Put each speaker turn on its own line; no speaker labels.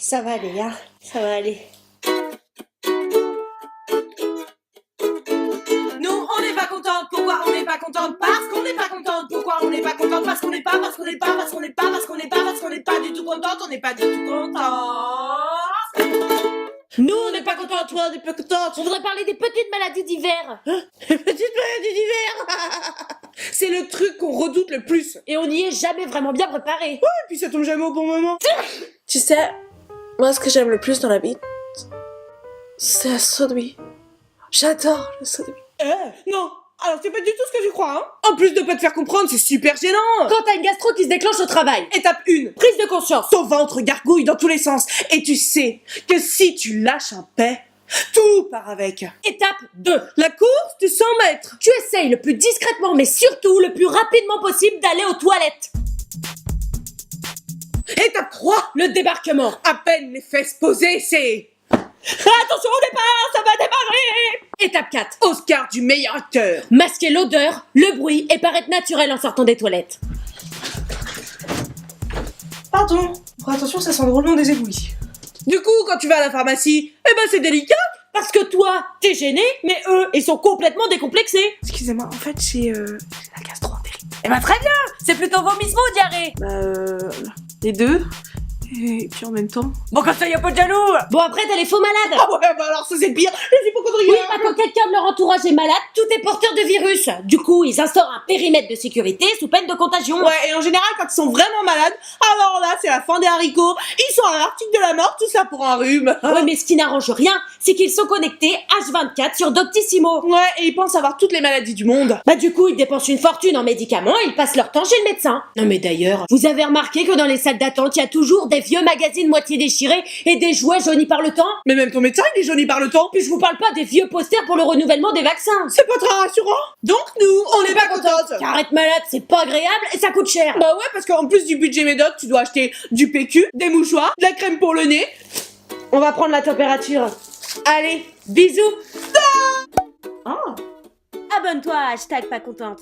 Ça va aller, hein. Ça va aller.
Nous, on n'est pas contente. Pourquoi on n'est pas contente? Parce qu'on n'est pas contente. Pourquoi on n'est pas contente? Parce qu'on n'est pas, parce qu'on n'est pas, parce qu'on n'est pas, parce qu'on n'est pas, parce qu'on n'est pas du tout contente. On n'est pas du tout contente.
Nous, on n'est pas contents, toi, on n'est pas contente.
On voudrait parler des petites maladies d'hiver.
Les petites maladies d'hiver. C'est le truc qu'on redoute le plus.
Et on n'y est jamais vraiment bien préparé.
Et puis ça tombe jamais au bon moment.
Tu sais, moi ce que j'aime le plus dans la vie, c'est la sodomie. J'adore la sodomie.
Non. Alors c'est pas du tout ce que je crois, hein. En plus de pas te faire comprendre, c'est super gênant.
Quand t'as une gastro qui se déclenche au travail.
Étape 1.
Prise de conscience.
Ton ventre gargouille dans tous les sens. Et tu sais que si tu lâches un paix, tout part avec.
Étape 2.
La course du 100 mètres.
Tu essayes le plus discrètement, mais surtout le plus rapidement possible d'aller aux toilettes.
Étape 3.
Le débarquement.
À peine les fesses posées, c'est...
Attention au départ, ça va démarrer. Étape 4.
Oscar du meilleur acteur.
Masquer l'odeur, le bruit et paraître naturel en sortant des toilettes.
Pardon. Attention, ça sent drôlement des égouts ici.
Du coup, quand tu vas à la pharmacie, eh ben c'est délicat.
Parce que toi, t'es gêné, mais eux, ils sont complètement décomplexés.
Excusez-moi, en fait, j'ai la gastro-entérite.
Eh ben très bien. C'est plutôt vomissement ou diarrhée.
Les deux. Et puis en même temps.
Bon, comme ça, y a pas de jaloux. Bon, après, t'as les faux malades.
Ah ouais, bah alors ça c'est le pire. Les hypochondriacs.
Oui, bah quand quelqu'un de leur entourage est malade, tout est porteur de virus. Du coup, ils instaurent un périmètre de sécurité sous peine de contagion.
Ouais, et en général, quand ils sont vraiment malades, alors là, c'est la fin des haricots. Ils sont à l'article de la mort, tout ça pour un rhume.
Ouais, mais ce qui n'arrange rien, c'est qu'ils sont connectés H24 sur Doctissimo.
Ouais, et ils pensent avoir toutes les maladies du monde.
Bah du coup, ils dépensent une fortune en médicaments et ils passent leur temps chez le médecin. Non mais d'ailleurs, vous avez remarqué que dans les salles d'attente, il y a toujours des vieux magazines moitié déchirés et des jouets jaunis par le temps?
Mais même ton médecin, il est jauni par le temps.
Puis je vous parle pas des vieux posters pour le renouvellement des vaccins.
C'est pas très rassurant. Donc nous, on n'est pas contentes.
Car être malade, c'est pas agréable et ça coûte cher.
Bah ouais, parce qu'en plus du budget médoc, tu dois acheter du PQ, des mouchoirs, de la crème pour le nez.
On va prendre la température. Allez, bisous.
Ah.
Abonne-toi à hashtag pas contente.